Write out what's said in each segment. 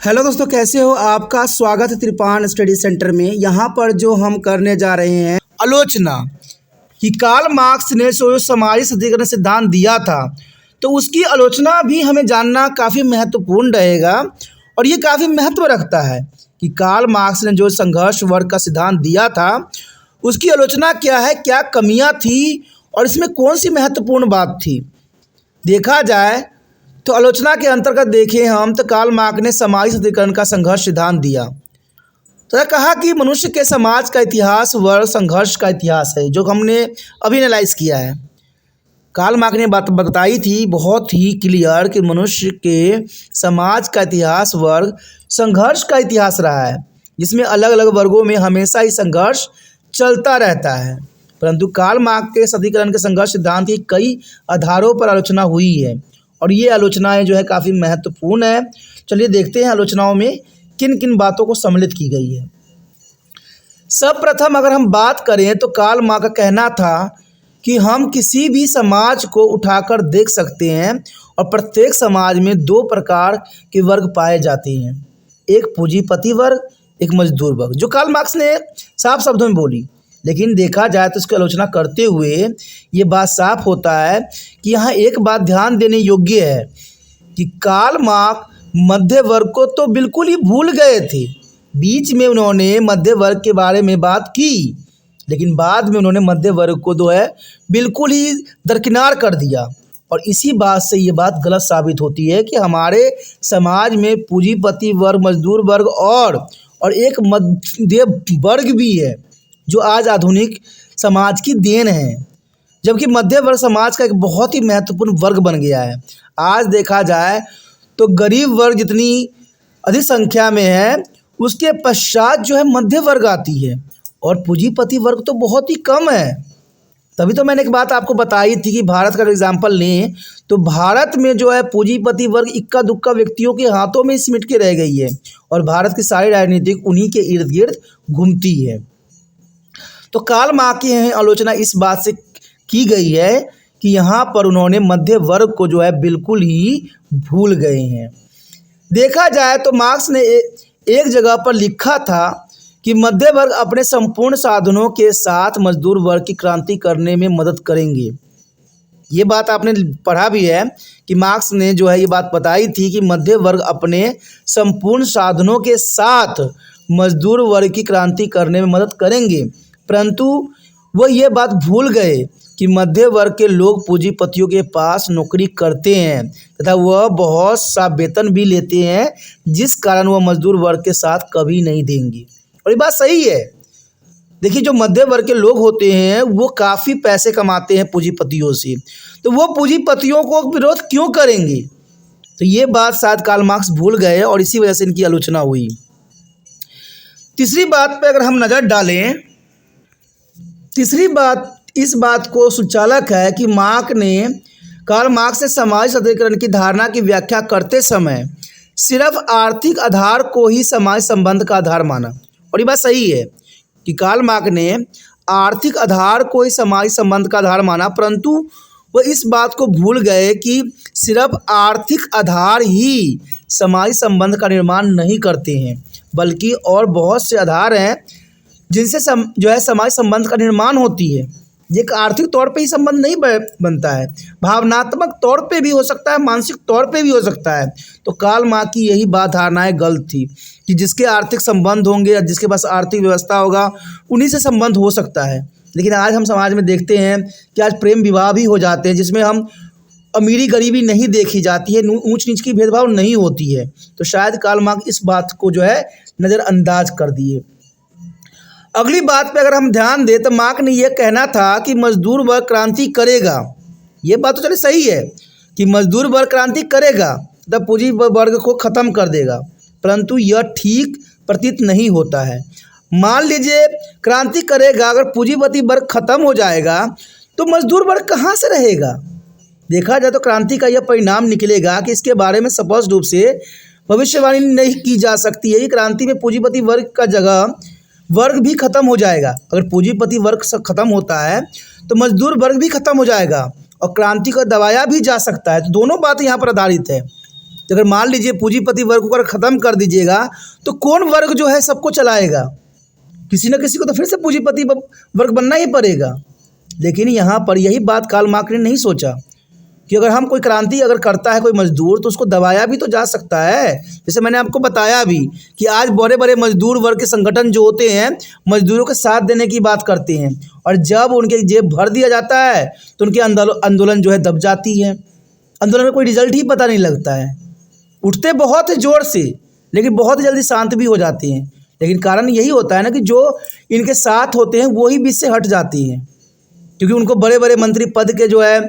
Hello दोस्तों, कैसे हो? आपका स्वागत है त्रिपान स्टडी सेंटर में। यहाँ पर जो हम करने जा रहे हैं आलोचना कि कार्ल मार्क्स ने जो सामाजिक सशक्तिकरण सिद्धांत दिया था, तो उसकी आलोचना भी हमें जानना काफ़ी महत्वपूर्ण रहेगा। और ये काफ़ी महत्व रखता है कि कार्ल मार्क्स ने जो संघर्ष वर्ग का सिद्धांत दिया था, उसकी आलोचना क्या है, क्या कमियाँ थी और इसमें कौन सी महत्वपूर्ण बात थी। देखा जाए तो आलोचना के अंतर्गत देखें हम तो कार्ल मार्क्स ने सामाजिक सशक्तिकरण का संघर्ष सिद्धांत दिया। तो यह कहा कि मनुष्य के समाज का इतिहास वर्ग संघर्ष का इतिहास है, जो हमने अभी एनालाइज किया है। कार्ल मार्क्स ने बात बताई थी बहुत ही क्लियर कि मनुष्य के समाज का इतिहास वर्ग संघर्ष का इतिहास रहा है, जिसमें अलग अलग वर्गों में हमेशा ही संघर्ष चलता रहता है। परंतु कार्ल मार्क्स के सशक्तिकरण के संघर्ष सिद्धांत की कई आधारों पर आलोचना हुई है और ये आलोचनाएं जो है काफ़ी महत्वपूर्ण है। चलिए देखते हैं आलोचनाओं में किन किन बातों को सम्मिलित की गई है। सर्वप्रथम अगर हम बात करें तो कार्ल मार्क्स का कहना था कि हम किसी भी समाज को उठाकर देख सकते हैं और प्रत्येक समाज में दो प्रकार के वर्ग पाए जाते हैं, एक पूंजीपति वर्ग, एक मजदूर वर्ग, जो कार्ल मार्क्स ने साफ शब्दों में बोली। लेकिन देखा जाए तो इसकी आलोचना करते हुए ये बात साफ होता है कि यहाँ एक बात ध्यान देने योग्य है कि कार्ल मार्क्स मध्य वर्ग को तो बिल्कुल ही भूल गए थे। बीच में उन्होंने मध्य वर्ग के बारे में बात की, लेकिन बाद में उन्होंने मध्य वर्ग को जो है बिल्कुल ही दरकिनार कर दिया। और इसी बात से ये बात गलत साबित होती है कि हमारे समाज में पूंजीपति वर्ग, मजदूर वर्ग और एक मध्य वर्ग भी है, जो आज आधुनिक समाज की देन है। जबकि मध्य वर्ग समाज का एक बहुत ही महत्वपूर्ण वर्ग बन गया है। आज देखा जाए तो गरीब वर्ग जितनी अधिक संख्या में है, उसके पश्चात जो है मध्य वर्ग आती है और पूंजीपति वर्ग तो बहुत ही कम है। तभी तो मैंने एक बात आपको बताई थी कि भारत का एग्जाम्पल लें तो भारत में जो है पूंजीपति वर्ग इक्का दुक्का व्यक्तियों के हाथों में सिमट के रह गई है और भारत की सारी राजनीतिक उन्हीं के इर्द गिर्द घूमती है। तो कार्ल मार्क्स की आलोचना इस बात से की गई है कि यहाँ पर उन्होंने मध्य वर्ग को जो है बिल्कुल ही भूल गए हैं। देखा जाए तो मार्क्स ने एक जगह पर लिखा था कि मध्य वर्ग अपने संपूर्ण साधनों के साथ मजदूर वर्ग की क्रांति करने में मदद करेंगे। ये बात आपने पढ़ा भी है कि मार्क्स ने जो है ये बात बताई थी कि मध्य वर्ग अपने संपूर्ण साधनों के साथ मजदूर वर्ग की क्रांति करने में मदद करेंगे। परंतु वह ये बात भूल गए कि मध्य वर्ग के लोग पूंजीपतियों के पास नौकरी करते हैं तथा वह बहुत सा वेतन भी लेते हैं, जिस कारण वह मजदूर वर्ग के साथ कभी नहीं देंगे। और ये बात सही है। देखिए, जो मध्य वर्ग के लोग होते हैं वो काफ़ी पैसे कमाते हैं पूंजीपतियों से, तो वो पूंजीपतियों को विरोध क्यों करेंगे? तो ये बात शायद कार्ल मार्क्स भूल गए और इसी वजह से इनकी आलोचना हुई। तीसरी बात पे अगर हम नज़र डालें, तीसरी बात इस बात को सुचालक है कि कार्ल मार्क्स ने सामाजिक सशक्तिकरण की धारणा की व्याख्या करते समय सिर्फ आर्थिक आधार को ही समाज संबंध का आधार माना। और ये बात सही है कि कार्ल मार्क्स ने आर्थिक आधार को ही समाज संबंध का आधार माना, परंतु वह इस बात को भूल गए कि सिर्फ आर्थिक आधार ही समाज संबंध का निर्माण नहीं करते हैं, बल्कि और बहुत से आधार हैं जिनसे जो है समाज संबंध का निर्माण होती है। ये आर्थिक तौर पे ही संबंध नहीं बनता है, भावनात्मक तौर पे भी हो सकता है, मानसिक तौर पे भी हो सकता है। तो कार्ल मार्क्स की यही बात धारणाएं गलत थी कि जिसके आर्थिक संबंध होंगे या जिसके पास आर्थिक व्यवस्था होगा उन्हीं से संबंध हो सकता है। लेकिन आज हम समाज में देखते हैं कि आज प्रेम विवाह भी हो जाते हैं, जिसमें हम अमीरी गरीबी नहीं देखी जाती है, ऊंच नीच की भेदभाव नहीं होती है। तो शायद कार्ल मार्क्स इस बात को जो है नज़रअंदाज कर दिए। अगली बात पे अगर हम ध्यान दें तो मार्क्स ने यह कहना था कि मजदूर वर्ग क्रांति करेगा। ये बात तो चलिए सही है कि मजदूर वर्ग क्रांति करेगा तब पूंजी वर्ग को ख़त्म कर देगा, परंतु यह ठीक प्रतीत नहीं होता है। मान लीजिए क्रांति करेगा, अगर पूंजीपति वर्ग खत्म हो जाएगा तो मजदूर वर्ग कहाँ से रहेगा? देखा जाए तो क्रांति का यह परिणाम निकलेगा कि इसके बारे में स्पष्ट रूप से भविष्यवाणी नहीं की जा सकती है कि क्रांति में पूंजीपति वर्ग का जगह वर्ग भी खत्म हो जाएगा। अगर पूंजीपति वर्ग खत्म होता है तो मजदूर वर्ग भी खत्म हो जाएगा और क्रांति को दबाया भी जा सकता है। तो दोनों बातें यहाँ पर आधारित है। तो अगर मान लीजिए पूंजीपति वर्ग को अगर ख़त्म कर दीजिएगा तो कौन वर्ग जो है सबको चलाएगा? किसी न किसी को तो फिर से पूंजीपति वर्ग बनना ही पड़ेगा। लेकिन यहाँ पर यही बात कार्ल मार्क्स ने नहीं सोचा कि अगर हम कोई क्रांति अगर करता है कोई मजदूर तो उसको दबाया भी तो जा सकता है। जैसे मैंने आपको बताया भी कि आज बड़े बड़े मजदूर वर्ग के संगठन जो होते हैं मजदूरों के साथ देने की बात करते हैं, और जब उनके जेब भर दिया जाता है तो उनके आंदोलन जो है दब जाती है। आंदोलन में कोई रिजल्ट ही पता नहीं लगता है। उठते बहुत ज़ोर से लेकिन बहुत जल्दी शांत भी हो जाते हैं। लेकिन कारण यही होता है ना कि जो इनके साथ होते हैं वो ही बीच से हट जाती हैं, क्योंकि उनको बड़े बड़े मंत्री पद के जो है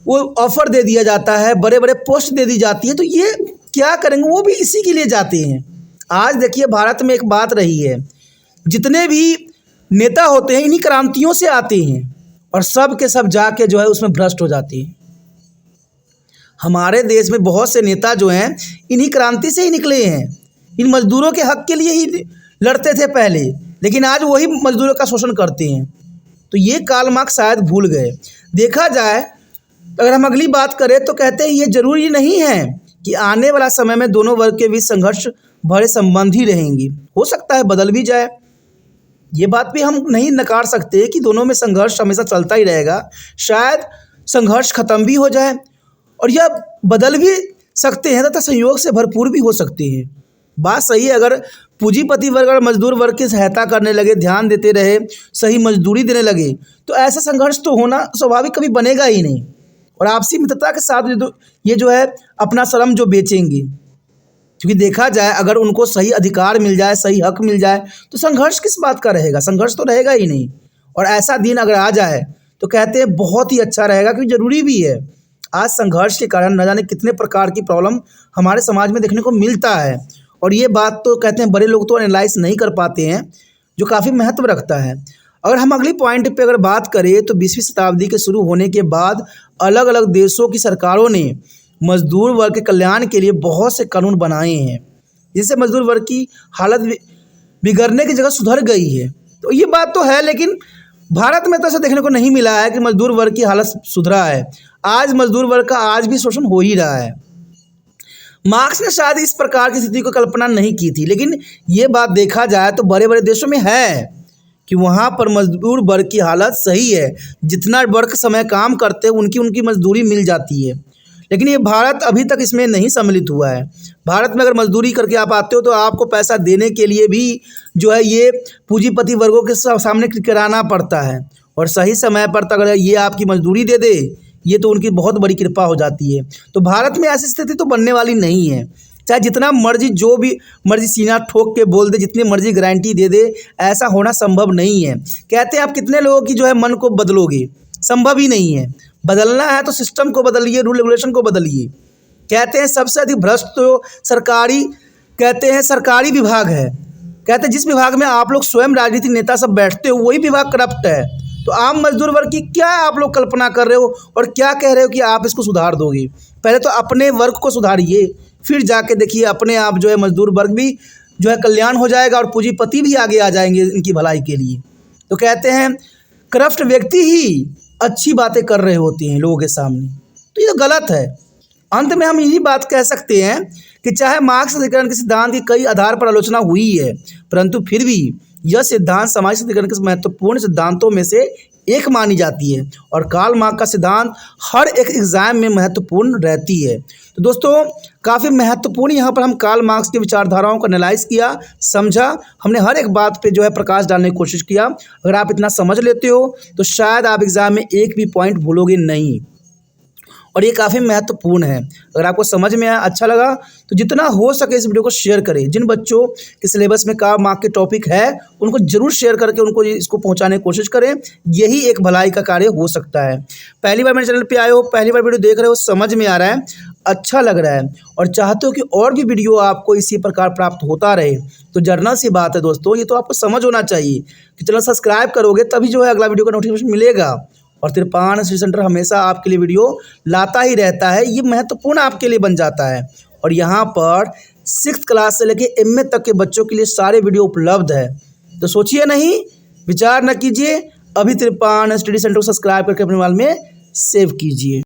वो ऑफर दे दिया जाता है, बड़े बड़े पोस्ट दे दी जाती है, तो ये क्या करेंगे? वो भी इसी के लिए जाते हैं। आज देखिए भारत में एक बात रही है, जितने भी नेता होते हैं इन्हीं क्रांतियों से आते हैं और सब के सब जाके जो है उसमें भ्रष्ट हो जाते हैं। हमारे देश में बहुत से नेता जो हैं इन्हीं क्रांति से ही निकले हैं। इन मजदूरों के हक के लिए ही लड़ते थे पहले, लेकिन आज वही मजदूरों का शोषण करते हैं। तो ये कार्ल मार्क्स शायद भूल गए। देखा जाए अगर हम अगली बात करें तो कहते हैं ये जरूरी नहीं है कि आने वाला समय में दोनों वर्ग के बीच संघर्ष भरे संबंध ही रहेंगी। हो सकता है बदल भी जाए, ये बात भी हम नहीं नकार सकते कि दोनों में संघर्ष हमेशा चलता ही रहेगा। शायद संघर्ष खत्म भी हो जाए और यह बदल भी सकते हैं तथा संयोग से भरपूर भी हो सकते हैं। बात सही है, अगर पूंजीपति वर्ग और मजदूर वर्ग की सहायता करने लगे, ध्यान देते रहे, सही मजदूरी देने लगे तो ऐसा संघर्ष तो होना स्वाभाविक कभी बनेगा ही नहीं। और आपसी मित्रता के साथ ये जो है अपना श्रम जो बेचेंगे, क्योंकि देखा जाए अगर उनको सही अधिकार मिल जाए, सही हक मिल जाए तो संघर्ष किस बात का रहेगा? संघर्ष तो रहेगा ही नहीं। और ऐसा दिन अगर आ जाए तो कहते हैं बहुत ही अच्छा रहेगा, क्योंकि ज़रूरी भी है। आज संघर्ष के कारण न जाने कितने प्रकार की प्रॉब्लम हमारे समाज में देखने को मिलता है, और ये बात तो कहते हैं बड़े लोग तो एनालाइज नहीं कर पाते हैं, जो काफ़ी महत्व रखता है। अगर हम अगली पॉइंट पे अगर बात करें तो 20वीं शताब्दी के शुरू होने के बाद अलग अलग देशों की सरकारों ने मजदूर वर्ग के कल्याण के लिए बहुत से कानून बनाए हैं, जिससे मजदूर वर्ग की हालत बिगड़ने की जगह सुधर गई है। तो ये बात तो है, लेकिन भारत में तो ऐसा देखने को नहीं मिला है कि मजदूर वर्ग की हालत सुधरा है। आज मजदूर वर्ग का आज भी शोषण हो ही रहा है। मार्क्स ने शायद इस प्रकार की स्थिति को कल्पना नहीं की थी, लेकिन ये बात देखा जाए तो बड़े बड़े देशों में है कि वहाँ पर मजदूर वर्ग की हालत सही है। जितना वर्ग समय काम करते हैं उनकी मजदूरी मिल जाती है। लेकिन ये भारत अभी तक इसमें नहीं सम्मिलित हुआ है। भारत में अगर मजदूरी करके आप आते हो तो आपको पैसा देने के लिए भी जो है ये पूंजीपति वर्गों के सामने कराना पड़ता है, और सही समय पर अगर ये आपकी मजदूरी दे दे ये तो उनकी बहुत बड़ी कृपा हो जाती है। तो भारत में ऐसी स्थिति तो बनने वाली नहीं है। चाहे जितना मर्जी जो भी मर्जी सीना ठोक के बोल दे, जितनी मर्जी गारंटी दे दे, ऐसा होना संभव नहीं है। कहते हैं आप कितने लोगों की जो है मन को बदलोगे? संभव ही नहीं है। बदलना है तो सिस्टम को बदलिए, रूल रेगुलेशन को बदलिए। कहते हैं सबसे अधिक भ्रष्ट तो सरकारी विभाग है। कहते हैं जिस विभाग में आप लोग स्वयं राजनीतिक नेता सब बैठते हो वही विभाग करप्ट है। तो आम मजदूर वर्ग की क्या आप लोग कल्पना कर रहे हो और क्या कह रहे हो कि आप इसको सुधार दोगे? पहले तो अपने वर्ग को सुधारिए, फिर जाके देखिए अपने आप जो है मजदूर वर्ग भी जो है कल्याण हो जाएगा और पूंजीपति भी आगे आ जाएंगे इनकी भलाई के लिए। तो कहते हैं करप्ट व्यक्ति ही अच्छी बातें कर रहे होते हैं लोगों के सामने, तो ये तो गलत है। अंत में हम यही बात कह सकते हैं कि चाहे मार्क्स अधिकरण के सिद्धांत की कई आधार पर आलोचना हुई है, परंतु फिर भी यह सिद्धांत सामाजिक अधिकरण के महत्वपूर्ण सिद्धांतों में से एक मानी जाती है, और कार्ल मार्क्स का सिद्धांत हर एक एग्जाम में महत्वपूर्ण रहती है। तो दोस्तों काफ़ी महत्वपूर्ण यहाँ पर हम कार्ल मार्क्स की विचारधाराओं को एनालाइज किया, समझा। हमने हर एक बात पे जो है प्रकाश डालने की कोशिश किया। अगर आप इतना समझ लेते हो तो शायद आप एग्ज़ाम में एक भी पॉइंट भूलोगे नहीं, और ये काफ़ी महत्वपूर्ण है। अगर आपको समझ में आया, अच्छा लगा, तो जितना हो सके इस वीडियो को शेयर करें। जिन बच्चों के सिलेबस में कार्ल मार्क्स के टॉपिक है उनको जरूर शेयर करके उनको इसको पहुंचाने की कोशिश करें। यही एक भलाई का कार्य हो सकता है। पहली बार मेरे चैनल पे आए हो, पहली बार वीडियो देख रहे हो, समझ में आ रहा है, अच्छा लग रहा है और चाहते हो कि और भी वीडियो आपको इसी प्रकार प्राप्त होता रहे, तो जर्नल सी बात है दोस्तों, ये तो आपको समझ होना चाहिए कि चैनल सब्सक्राइब करोगे तभी जो है अगला वीडियो का नोटिफिकेशन मिलेगा। और तिरपान स्टडी सेंटर हमेशा आपके लिए वीडियो लाता ही रहता है, ये महत्वपूर्ण आपके लिए बन जाता है। और यहाँ पर 6th क्लास से लेके MA तक के बच्चों के लिए सारे वीडियो उपलब्ध है। तो सोचिए नहीं, विचार न कीजिए, अभी तिरपान स्टडी सेंटर को सब्सक्राइब करके अपने मोबाइल में सेव कीजिए।